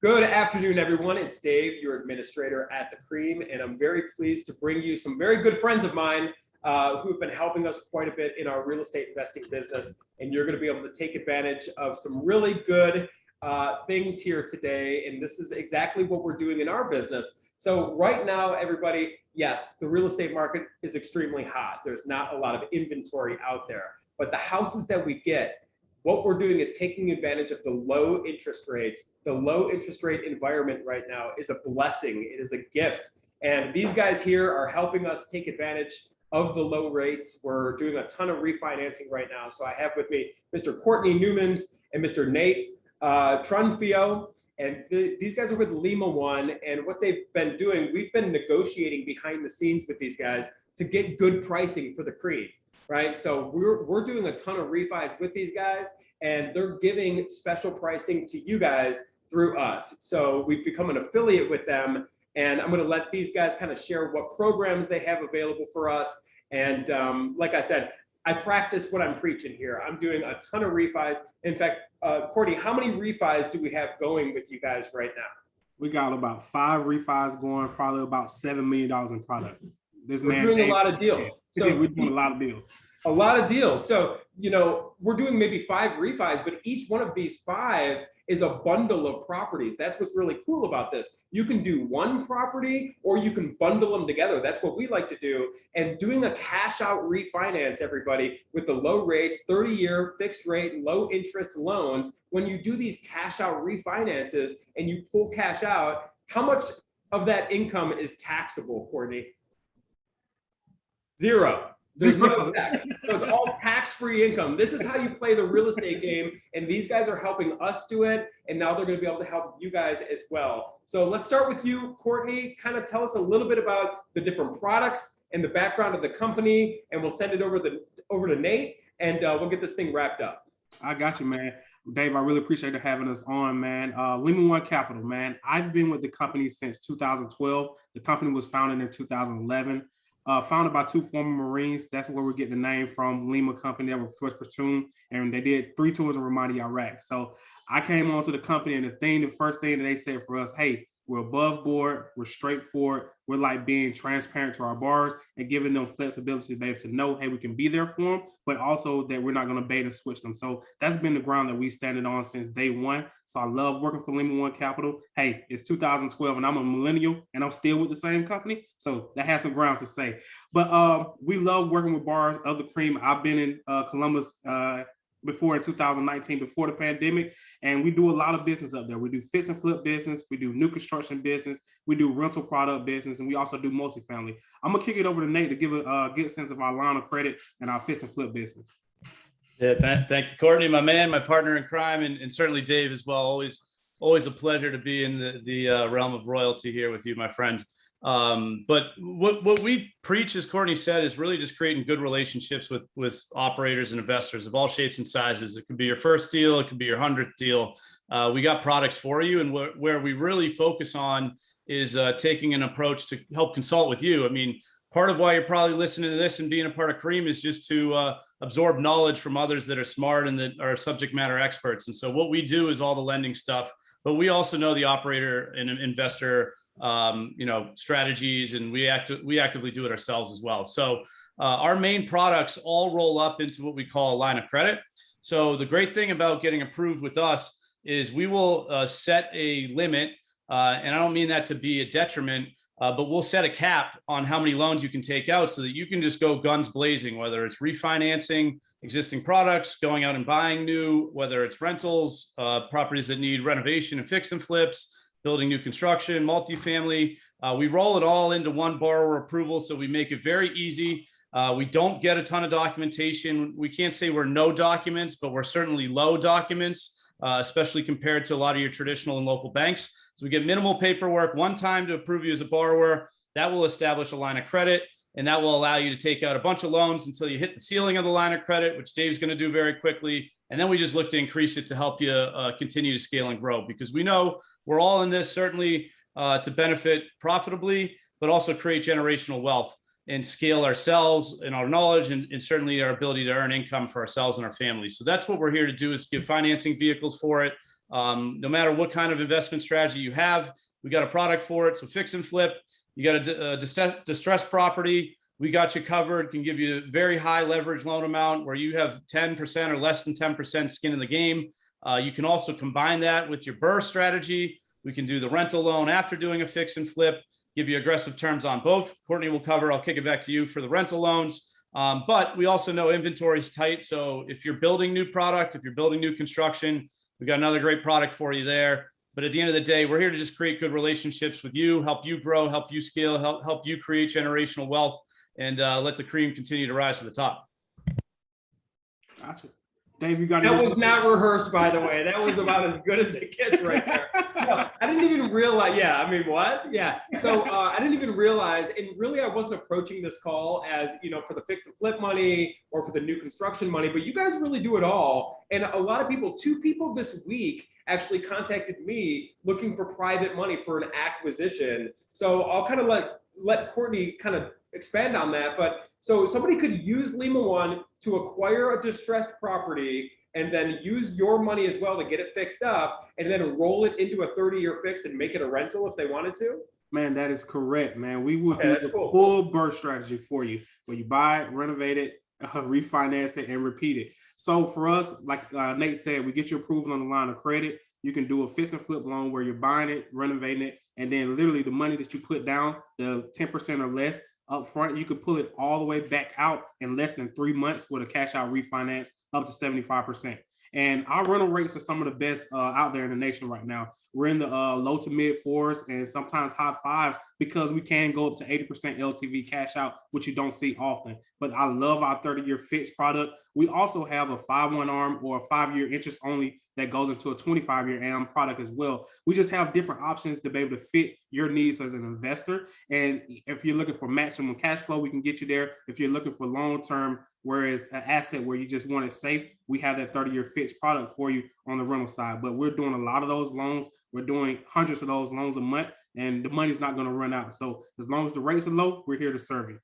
Good afternoon, everyone. It's Dave, your administrator at The Cream, and I'm very pleased to bring you some very good friends of mine who have been helping us quite a bit in our real estate investing business, and you're going to be able to take advantage of some really good things here today, and this is exactly what we're doing in our business. So right now, everybody, yes, the real estate market is extremely hot. There's not a lot of inventory out there, but the houses that we get, what we're doing is taking advantage of the low interest rates. The low interest rate environment right now is a blessing. It is a gift. And these guys here are helping us take advantage of the low rates. We're doing a ton of refinancing right now. So I have with me Mr. Courtney Newmans and Mr. Nate Trunfio. And these guys are with Lima One. And what they've been doing, we've been negotiating behind the scenes with these guys to get good pricing for the Cream. Right, so we're doing a ton of refis with these guys, and they're giving special pricing to you guys through us. So we've become an affiliate with them, and I'm going to let these guys kind of share what programs they have available for us. And like I said, I practice what I'm preaching here. I'm doing a ton of refis. In fact, Courtney, how many refis do we have going with you guys right now? We got about 5 refis going, probably about $7 million in product. We're doing a lot of deals. So we're doing a lot of deals. A lot of deals. So, you know, we're doing maybe 5 refis, but each one of these 5 is a bundle of properties. That's what's really cool about this. You can do one property or you can bundle them together. That's what we like to do. And doing a cash out refinance, everybody, with the low rates, 30-year fixed rate, low interest loans, when you do these cash out refinances and you pull cash out, how much of that income is taxable, Courtney? 0. There's no tax. So it's all tax-free income. This is how you play the real estate game, and these guys are helping us do it, and now they're going to be able to help you guys as well. So let's start with you, Courtney. Kind of tell us a little bit about the different products and the background of the company, and we'll send it over to Nate, and we'll get this thing wrapped up. I got you, man. Dave, I really appreciate you having us on, man. Lima One Capital, man. I've been with the company since 2012. The company was founded in 2011. Founded by 2 former Marines. That's where we're getting the name from. Lima Company, that were first platoon, and they did 3 tours in Ramadi, Iraq. So I came onto the company, and the first thing that they said for us, hey, we're above board, we're straightforward, we're like being transparent to our borrowers and giving them flexibility to be able to know, hey, we can be there for them, but also that we're not going to bait and switch them. So that's been the ground that we standing on since day one. So I love working for Lima One Capital. Hey, it's 2012 and I'm a millennial and I'm still with the same company. So that has some grounds to say. But we love working with borrowers of the Cream. I've been in Columbus before in 2019, before the pandemic, and we do a lot of business up there. We do fix and flip business, we do new construction business, we do rental product business, and we also do multifamily. I'm gonna kick it over to Nate to give a good sense of our line of credit and our fix and flip business. Yeah, thank you, Courtney, my man, my partner in crime, and certainly Dave as well. Always a pleasure to be in the realm of royalty here with you, my friend. But what we preach, as Courtney said, is really just creating good relationships with operators and investors of all shapes and sizes. It could be your first deal, it could be your 100th deal. We got products for you, and where we really focus on is taking an approach to help consult with you. I mean, part of why you're probably listening to this and being a part of Cream is just to absorb knowledge from others that are smart and that are subject matter experts. And so what we do is all the lending stuff, but we also know the operator and investor strategies, and we actively do it ourselves as well. So our main products all roll up into what we call a line of credit. So the great thing about getting approved with us is we will set a limit, and I don't mean that to be a detriment, but we'll set a cap on how many loans you can take out so that you can just go guns blazing, whether it's refinancing existing products, going out and buying new, whether it's rentals, properties that need renovation and fix and flips, building new construction, multifamily. We roll it all into one borrower approval, so we make it very easy. We don't get a ton of documentation. We can't say we're no documents, but we're certainly low documents, especially compared to a lot of your traditional and local banks. So we get minimal paperwork, one time to approve you as a borrower. That will establish a line of credit, and that will allow you to take out a bunch of loans until you hit the ceiling of the line of credit, which Dave's going to do very quickly. And then we just look to increase it to help you continue to scale and grow, because we know we're all in this certainly to benefit profitably, but also create generational wealth and scale ourselves and our knowledge and certainly our ability to earn income for ourselves and our families. So that's what we're here to do, is give financing vehicles for it. No matter what kind of investment strategy you have, we got a product for it. So fix and flip. You got a distressed property, we got you covered. Can give you a very high leverage loan amount where you have 10% or less than 10% skin in the game. You can also combine that with your BRRRR strategy. We can do the rental loan after doing a fix and flip, give you aggressive terms on both. Courtney will cover. I'll kick it back to you for the rental loans. But we also know inventory is tight. So if you're building new product, if you're building new construction, we got another great product for you there. But at the end of the day, we're here to just create good relationships with you, help you grow, help you scale, help you create generational wealth, and let the cream continue to rise to the top. Gotcha. Dave, you got that was not rehearsed, by the way. That was about as good as it gets right there. No, I didn't even realize. Yeah, I mean, what? Yeah. So I didn't even realize, and really, I wasn't approaching this call as, you know, for the fix and flip money or for the new construction money, but you guys really do it all. And a lot of people, 2 people this week actually contacted me looking for private money for an acquisition. So I'll kind of let Courtney kind of expand on that. But so somebody could use Lima One to acquire a distressed property and then use your money as well to get it fixed up and then roll it into a 30-year fixed and make it a rental if they wanted to? Man, that is correct, man. We will do the full BRRRR strategy for you, where you buy it, renovate it, refinance it, and repeat it. So for us, like Nate said, we get your approval on the line of credit. You can do a fix and flip loan where you're buying it, renovating it, and then literally the money that you put down, the 10% or less up front, you could pull it all the way back out in less than 3 months with a cash out refinance up to 75%. And our rental rates are some of the best out there in the nation right now. We're in the low to mid 4s and sometimes high 5s because we can go up to 80% LTV cash out, which you don't see often. But I love our 30-year fixed product. We also have a 5/1 ARM or a 5-year interest only that goes into a 25-year AM product as well. We just have different options to be able to fit your needs as an investor. And if you're looking for maximum cash flow, we can get you there. If you're looking for long-term, whereas an asset where you just want it safe, we have that 30-year fixed product for you on the rental side. But we're doing a lot of those loans. We're doing hundreds of those loans a month, and the money's not going to run out. So as long as the rates are low, we're here to serve you.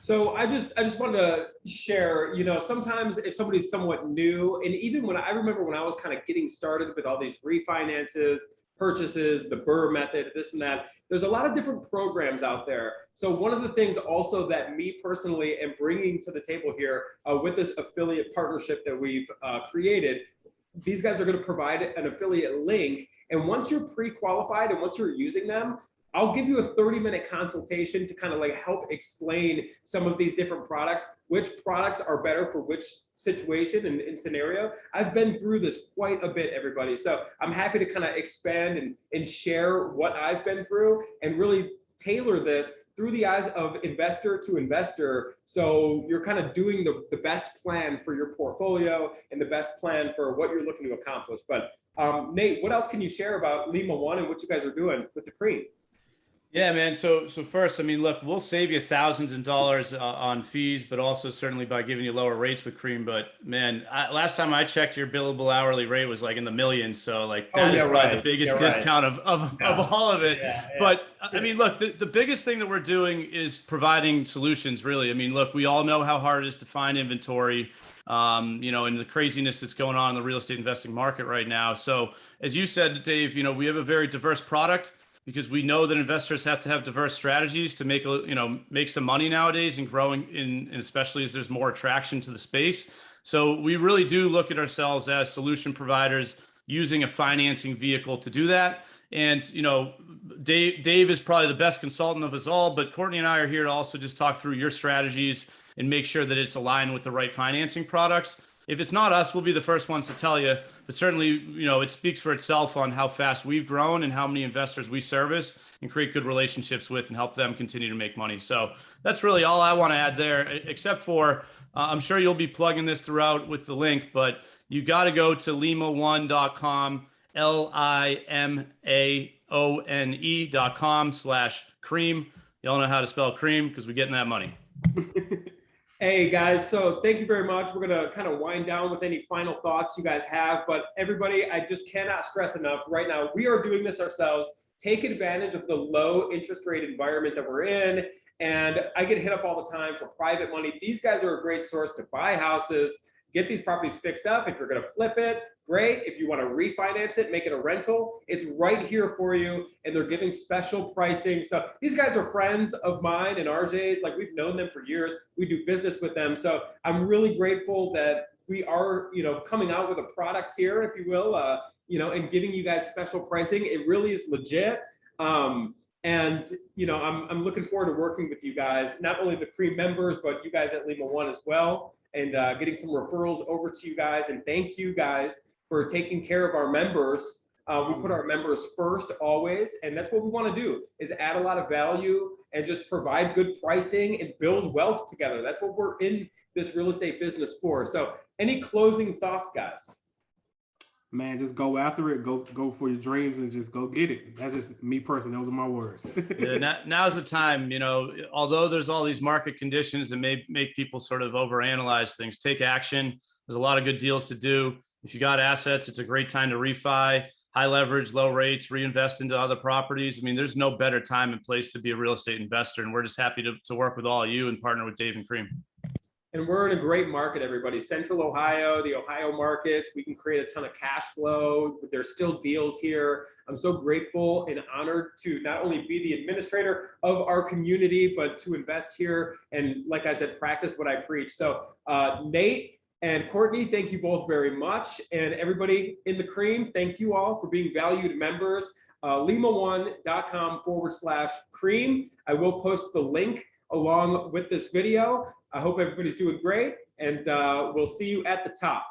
So I just wanted to share, you know, sometimes if somebody's somewhat new, and even when I remember when I was kind of getting started with all these refinances, purchases, the BRRRR method, this and that, there's a lot of different programs out there. So one of the things also that me personally am bringing to the table here with this affiliate partnership that we've created, these guys are going to provide an affiliate link. And once you're pre-qualified and once you're using them, I'll give you a 30-minute consultation to kind of like help explain some of these different products, which products are better for which situation and scenario. I've been through this quite a bit, everybody. So I'm happy to kind of expand and share what I've been through and really tailor this through the eyes of investor to investor. So you're kind of doing the best plan for your portfolio and the best plan for what you're looking to accomplish. But Nate, what else can you share about Lima One and what you guys are doing with the cream? Yeah, man. So first, I mean, look, we'll save you thousands of dollars on fees, but also certainly by giving you lower rates with cream. But man, last time I checked, your billable hourly rate was like in the millions. So like that is probably the biggest discount of all of it. Yeah. But I mean, look, the biggest thing that we're doing is providing solutions, really. I mean, look, we all know how hard it is to find inventory, you know, and the craziness that's going on in the real estate investing market right now. So as you said, Dave, you know, we have a very diverse product, because we know that investors have to have diverse strategies to make some money nowadays and growing and especially as there's more attraction to the space. So we really do look at ourselves as solution providers using a financing vehicle to do that. And, you know, Dave is probably the best consultant of us all, but Courtney and I are here to also just talk through your strategies and make sure that it's aligned with the right financing products. If it's not us, we'll be the first ones to tell you, but certainly, you know, it speaks for itself on how fast we've grown and how many investors we service and create good relationships with and help them continue to make money. So that's really all I want to add there, except for I'm sure you'll be plugging this throughout with the link, but you got to go to limaone.com, limaone.com/cream. Y'all know how to spell cream because we're getting that money. Hey guys, so thank you very much. We're going to kind of wind down with any final thoughts you guys have, but everybody, I just cannot stress enough right now, we are doing this ourselves. Take advantage of the low interest rate environment that we're in. And I get hit up all the time for private money. These guys are a great source to buy houses, get these properties fixed up. If you're going to flip it, great. If you want to refinance it, make it a rental, it's right here for you. And they're giving special pricing. So these guys are friends of mine and RJ's. Like, we've known them for years. We do business with them. So I'm really grateful that we are, coming out with a product here, if you will, and giving you guys special pricing. It really is legit. And I'm looking forward to working with you guys, not only the Cream members, but you guys at Lima One as well, and getting some referrals over to you guys. And thank you guys for taking care of our members. We put our members first always, and that's what we want to do, is add a lot of value and just provide good pricing and build wealth together. That's what we're in this real estate business for. So any closing thoughts, guys? Man, just go after it. Go for your dreams and just go get it. That's just me personally. Those are my words. Yeah, now's the time. Although there's all these market conditions that may make people sort of overanalyze things, take action. There's a lot of good deals to do. If you got assets, it's a great time to refi, high leverage, low rates, reinvest into other properties. I mean, there's no better time and place to be a real estate investor. And we're just happy to work with all of you and partner with Dave and Cream. And we're in a great market, everybody. Central Ohio, the Ohio markets, we can create a ton of cash flow. There's still deals here. I'm so grateful and honored to not only be the administrator of our community, but to invest here and, like I said, practice what I preach. So Nate and Courtney, thank you both very much. And everybody in the Cream, thank you all for being valued members. Lima1.com/cream. I will post the link along with this video. I hope everybody's doing great, and we'll see you at the top.